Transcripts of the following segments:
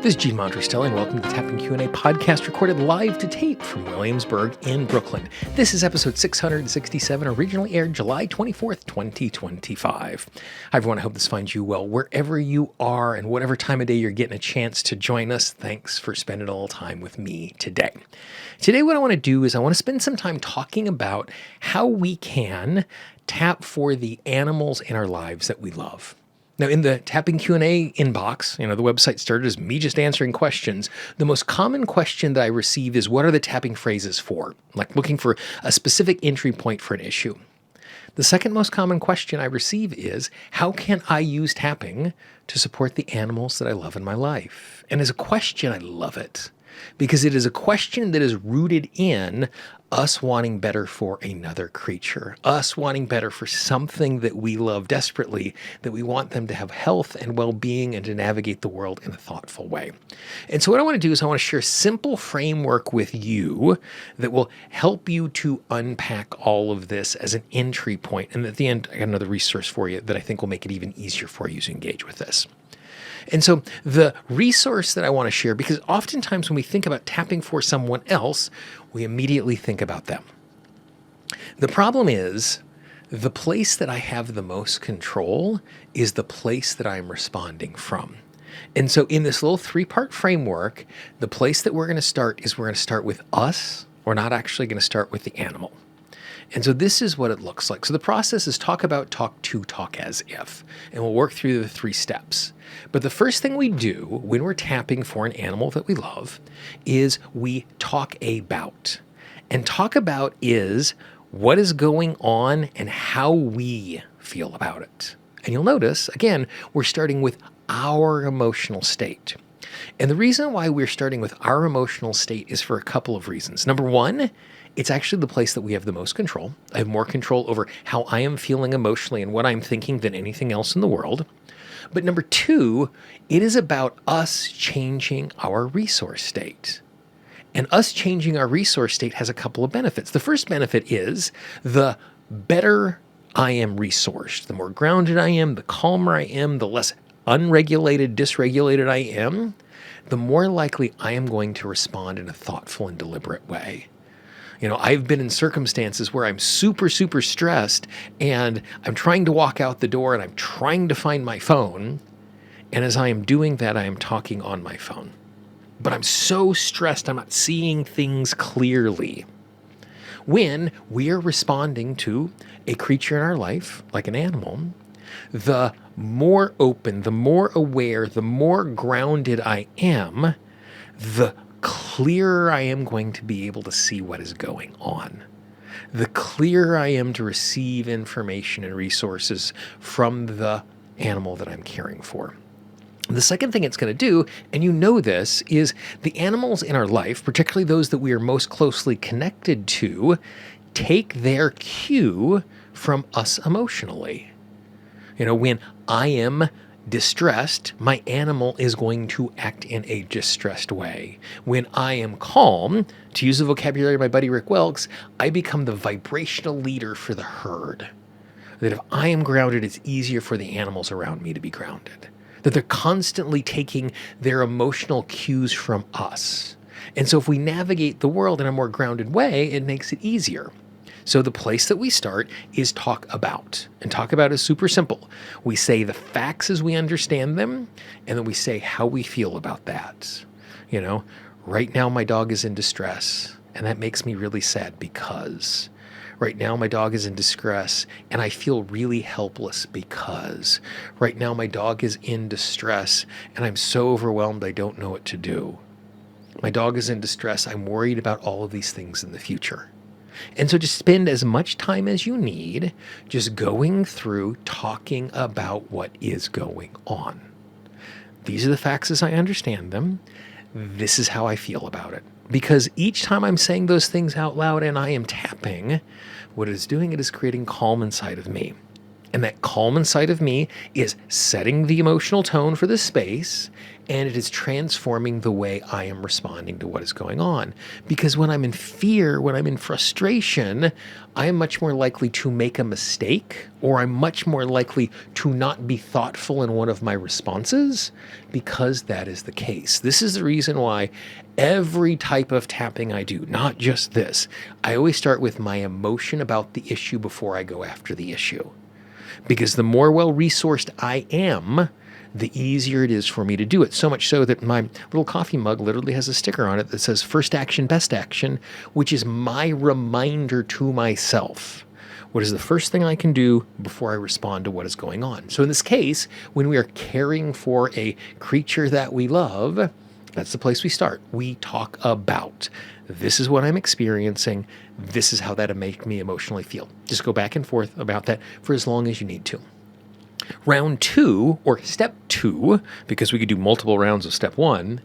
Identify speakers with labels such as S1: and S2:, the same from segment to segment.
S1: This is Gene Monterastelli, and welcome to the Tapping Q&A podcast recorded live to tape from Williamsburg in Brooklyn. This is episode 667, originally aired July 24th, 2025. Hi, everyone. I hope this finds you well wherever you are and whatever time of day you're getting a chance to join us. Thanks for spending a little time with me today. Today, what I want to do is I want to spend some time talking about how we can tap for the animals in our lives that we love. Now, in the Tapping Q&A inbox, the website started as me just answering questions. The most common question that I receive is, what are the tapping phrases for? Like looking for a specific entry point for an issue. The second most common question I receive is, how can I use tapping to support the animals that I love in my life? And as a question, I love it because it is a question that is rooted in us wanting better for another creature, us wanting better for something that we love desperately, that we want them to have health and well-being and to navigate the world in a thoughtful way. And so what I want to do is I want to share a simple framework with you that will help you to unpack all of this as an entry point. And at the end, I got another resource for you that I think will make it even easier for you to engage with this. And so the resource that I want to share, because oftentimes when we think about tapping for someone else, we immediately think about them. The problem is the place that I have the most control is the place that I'm responding from. And so in this little three-part framework, the place that we're going to start is we're going to start with us. We're not actually going to start with the animal. And so this is what it looks like. So the process is talk about, talk to, talk as if, and we'll work through the 3 steps. But the first thing we do when we're tapping for an animal that we love is we talk about. And talk about is what is going on and how we feel about it. And you'll notice, again, we're starting with our emotional state. And the reason why we're starting with our emotional state is for a couple of reasons. Number one, it's actually the place that we have the most control. I have more control over how I am feeling emotionally and what I'm thinking than anything else in the world. But number two, it is about us changing our resource state. And us changing our resource state has a couple of benefits. The first benefit is the better I am resourced. The more grounded I am, the calmer I am, the less unregulated, dysregulated I am, the more likely I am going to respond in a thoughtful and deliberate way. I've been in circumstances where I'm super, super stressed and I'm trying to walk out the door and I'm trying to find my phone. And as I am doing that, I am talking on my phone. But I'm so stressed, I'm not seeing things clearly. When we are responding to a creature in our life, like an animal, the more open, the more aware, the more grounded I am, the clearer I am going to be able to see what is going on. The clearer I am to receive information and resources from the animal that I'm caring for. The second thing it's going to do, and you know this, is the animals in our life, particularly those that we are most closely connected to, take their cue from us emotionally. When I am distressed, my animal is going to act in a distressed way. When I am calm, to use the vocabulary of my buddy Rick Welks, I become the vibrational leader for the herd. That if I am grounded, it's easier for the animals around me to be grounded. That they're constantly taking their emotional cues from us. And so if we navigate the world in a more grounded way, it makes it easier. So the place that we start is talk about. And talk about is super simple. We say the facts as we understand them, and then we say how we feel about that. Right now my dog is in distress, and that makes me really sad because right now my dog is in distress, and I feel really helpless because right now my dog is in distress, and I'm so overwhelmed I don't know what to do. My dog is in distress. I'm worried about all of these things in the future. And so just spend as much time as you need just going through talking about what is going on. These are the facts as I understand them. This is how I feel about it. Because each time I'm saying those things out loud and I am tapping, what it is doing, it is creating calm inside of me. And that calm inside of me is setting the emotional tone for the space, and it is transforming the way I am responding to what is going on. Because when I'm in fear, when I'm in frustration, I am much more likely to make a mistake, or I'm much more likely to not be thoughtful in one of my responses, because that is the case. This is the reason why every type of tapping I do, not just this, I always start with my emotion about the issue before I go after the issue. Because the more well-resourced I am, the easier it is for me to do it. So much so that my little coffee mug literally has a sticker on it that says first action, best action, which is my reminder to myself. What is the first thing I can do before I respond to what is going on? So in this case, when we are caring for a creature that we love, that's the place we start. We talk about, this is what I'm experiencing. This is how that'll make me emotionally feel. Just go back and forth about that for as long as you need to. Round 2, or step 2, because we could do multiple rounds of step 1,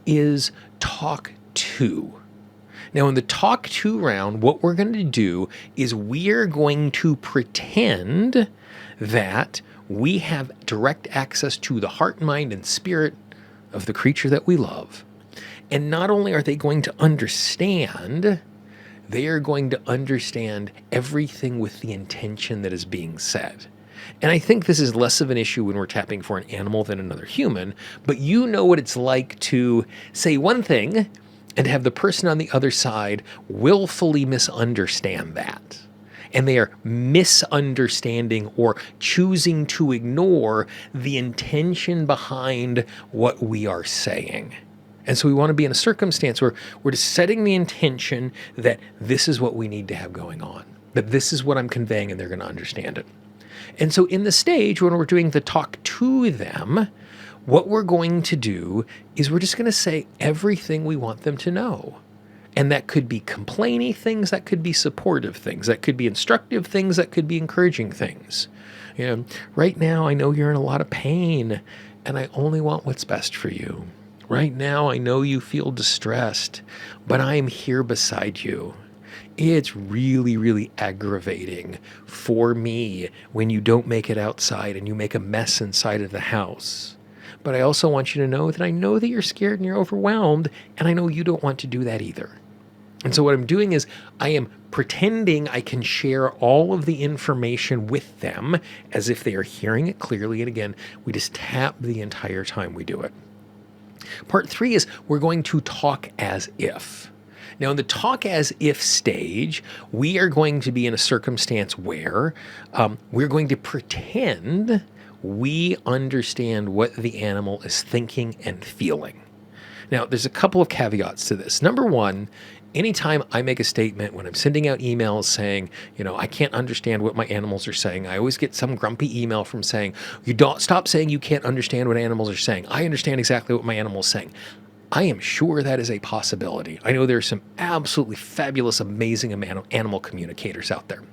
S1: is talk to. Now in the talk to round, what we're going to do is we're going to pretend that we have direct access to the heart, mind, and spirit of the creature that we love. And not only are they going to understand, they are going to understand everything with the intention that is being said. And I think this is less of an issue when we're tapping for an animal than another human, but you know what it's like to say one thing and have the person on the other side willfully misunderstand that. And they are misunderstanding or choosing to ignore the intention behind what we are saying. And so we want to be in a circumstance where we're just setting the intention that this is what we need to have going on, that this is what I'm conveying and they're going to understand it. And so in the stage when we're doing the talk to them, what we're going to do is we're just going to say everything we want them to know. And that could be complainy things, that could be supportive things, that could be instructive things, that could be encouraging things. You know, right now I know you're in a lot of pain and I only want what's best for you. Right now I know you feel distressed, but I am here beside you. It's really, really aggravating for me when you don't make it outside and you make a mess inside of the house. But I also want you to know that I know that you're scared and you're overwhelmed, and I know you don't want to do that either. And so what I'm doing is I am pretending I can share all of the information with them as if they are hearing it clearly. And again, we just tap the entire time we do it. Part 3 is we're going to talk as if. Now, in the talk as if stage, we are going to be in a circumstance where we're going to pretend we understand what the animal is thinking and feeling. Now, there's a couple of caveats to this. Number one, anytime I make a statement when I'm sending out emails saying, I can't understand what my animals are saying, I always get some grumpy email from saying, you don't stop saying you can't understand what animals are saying. I understand exactly what my animal is saying. I am sure that is a possibility. I know there are some absolutely fabulous, amazing animal communicators out there.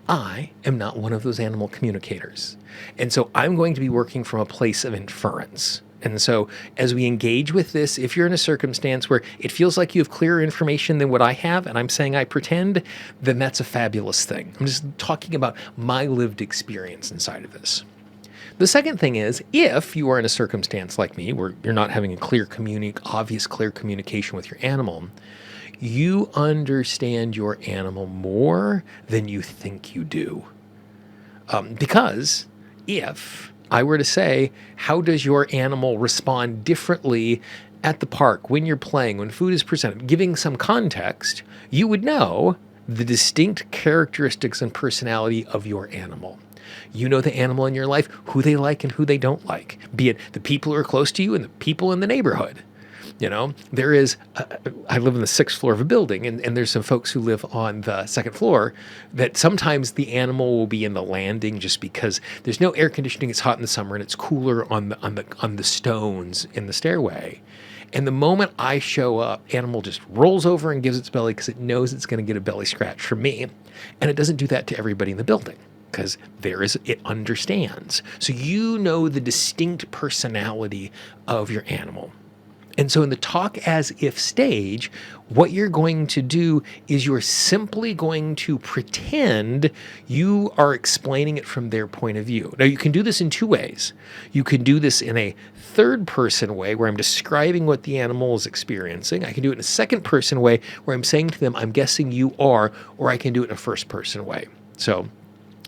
S1: I am not one of those animal communicators. And so I'm going to be working from a place of inference. And so as we engage with this, if you're in a circumstance where it feels like you have clearer information than what I have, and I'm saying I pretend, then that's a fabulous thing. I'm just talking about my lived experience inside of this. The second thing is, if you are in a circumstance like me, where you're not having a obvious clear communication with your animal, you understand your animal more than you think you do. Because if I were to say, how does your animal respond differently at the park, when you're playing, when food is presented, giving some context, you would know the distinct characteristics and personality of your animal. You know the animal in your life, who they like and who they don't like, be it the people who are close to you and the people in the neighborhood. There is, I live on the 6th floor of a building, and there's some folks who live on the 2nd floor that sometimes the animal will be in the landing just because there's no air conditioning, it's hot in the summer, and it's cooler on the stones in the stairway. And the moment I show up, animal just rolls over and gives its belly because it knows it's going to get a belly scratch from me. And it doesn't do that to everybody in the building, because it understands. So you know the distinct personality of your animal. And so in the talk as if stage, what you're going to do is you're simply going to pretend you are explaining it from their point of view. Now, you can do this in two ways. You can do this in a third person way where I'm describing what the animal is experiencing. I can do it in a second person way where I'm saying to them, I'm guessing you are, or I can do it in a first person way. So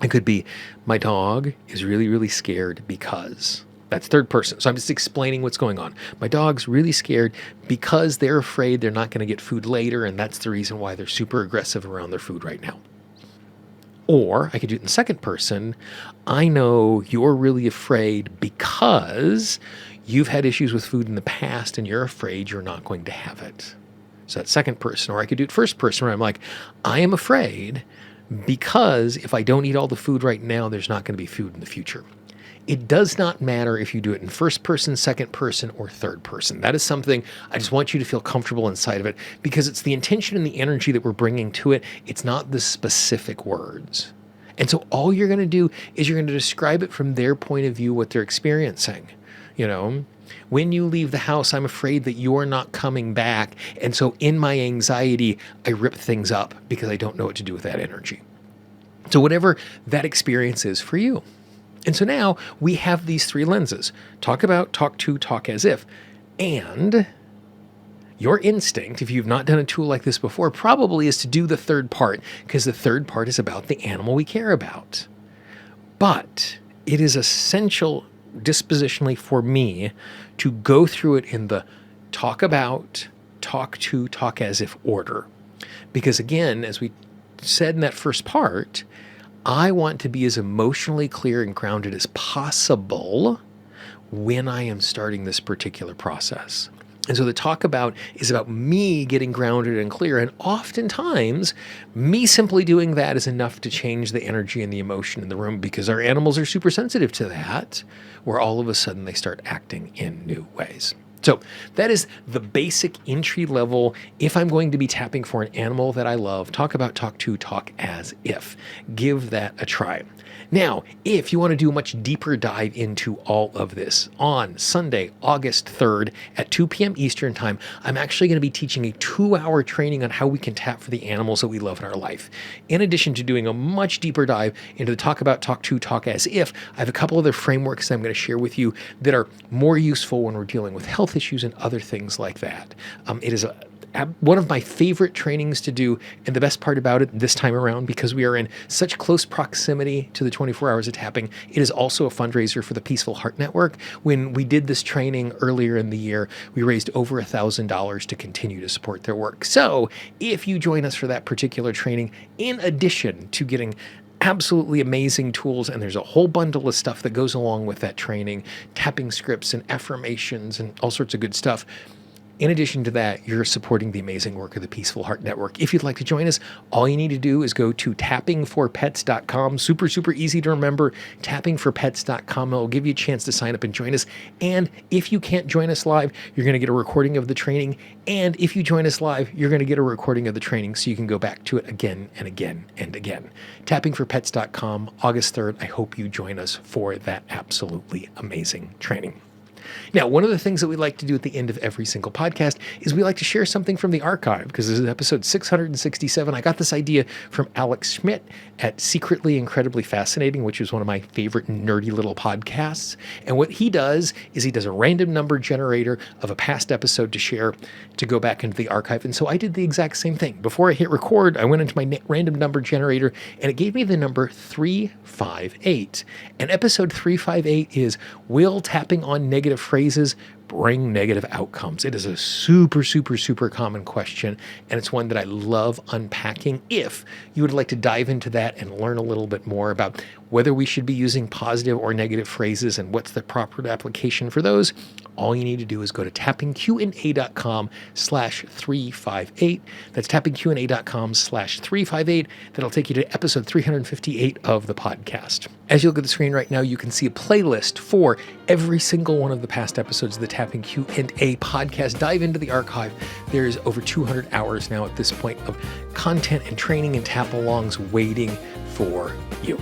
S1: it could be, my dog is really, really scared because... That's third person. So I'm just explaining what's going on. My dog's really scared because they're afraid they're not going to get food later, and that's the reason why they're super aggressive around their food right now. Or I could do it in second person. I know you're really afraid because you've had issues with food in the past and you're afraid you're not going to have it. So that's second person. Or I could do it first person where I'm like, I am afraid because if I don't eat all the food right now, there's not going to be food in the future. It does not matter if you do it in first person, second person, or third person. That is something I just want you to feel comfortable inside of it because it's the intention and the energy that we're bringing to it. It's not the specific words. And so all you're going to do is you're going to describe it from their point of view, what they're experiencing. When you leave the house, I'm afraid that you're not coming back. And so in my anxiety, I rip things up because I don't know what to do with that energy. So whatever that experience is for you. And so now we have these three lenses: talk about, talk to, talk as if. And your instinct, if you've not done a tool like this before, probably is to do the third part, because the third part is about the animal we care about. But it is essential dispositionally for me to go through it in the talk about, talk to, talk as if order. Because again, as we said in that first part, I want to be as emotionally clear and grounded as possible when I am starting this particular process. And so the talk about is about me getting grounded and clear. And oftentimes, me simply doing that is enough to change the energy and the emotion in the room, because our animals are super sensitive to that, where all of a sudden they start acting in new ways. So that is the basic entry level. If I'm going to be tapping for an animal that I love, talk about, talk to, talk as if. Give that a try. Now, if you want to do a much deeper dive into all of this, on Sunday, August 3rd at 2 p.m. Eastern Time, I'm actually going to be teaching a 2-hour training on how we can tap for the animals that we love in our life. In addition to doing a much deeper dive into the talk about, talk to, talk as if, I have a couple other frameworks that I'm going to share with you that are more useful when we're dealing with health issues and other things like that. It is one of my favorite trainings to do, and the best part about it this time around, because we are in such close proximity to the 24 hours of tapping, it is also a fundraiser for the Peaceful Heart Network. When we did this training earlier in the year, we raised over $1,000 to continue to support their work. So if you join us for that particular training, in addition to getting absolutely amazing tools, and there's a whole bundle of stuff that goes along with that training, tapping scripts and affirmations and all sorts of good stuff. In addition to that, you're supporting the amazing work of the Peaceful Heart Network. If you'd like to join us, all you need to do is go to tappingforpets.com. Super, super easy to remember, tappingforpets.com. It'll give you a chance to sign up and join us. And if you can't join us live, you're going to get a recording of the training. And if you join us live, you're going to get a recording of the training so you can go back to it again and again and again. Tappingforpets.com, August 3rd. I hope you join us for that absolutely amazing training. Now, one of the things that we like to do at the end of every single podcast is we like to share something from the archive, because this is episode 667. I got this idea from Alex Schmidt at Secretly Incredibly Fascinating, which is one of my favorite nerdy little podcasts. And what he does is he does a random number generator of a past episode to share to go back into the archive. And so I did the exact same thing. Before I hit record, I went into my random number generator and it gave me the number 358. And episode 358 is, will tapping on negative phrases bring negative outcomes? It is a super, super, super common question, and it's one that I love unpacking. If you would like to dive into that and learn a little bit more about whether we should be using positive or negative phrases and what's the proper application for those, all you need to do is go to tappingqanda.com/358. That's tappingqanda.com/358. That'll take you to episode 358 of the podcast. As you look at the screen right now, you can see a playlist for every single one of the past episodes of the Tapping Q&A podcast. Dive into the archive. There's over 200 hours now at this point of content and training and tap-alongs waiting for you.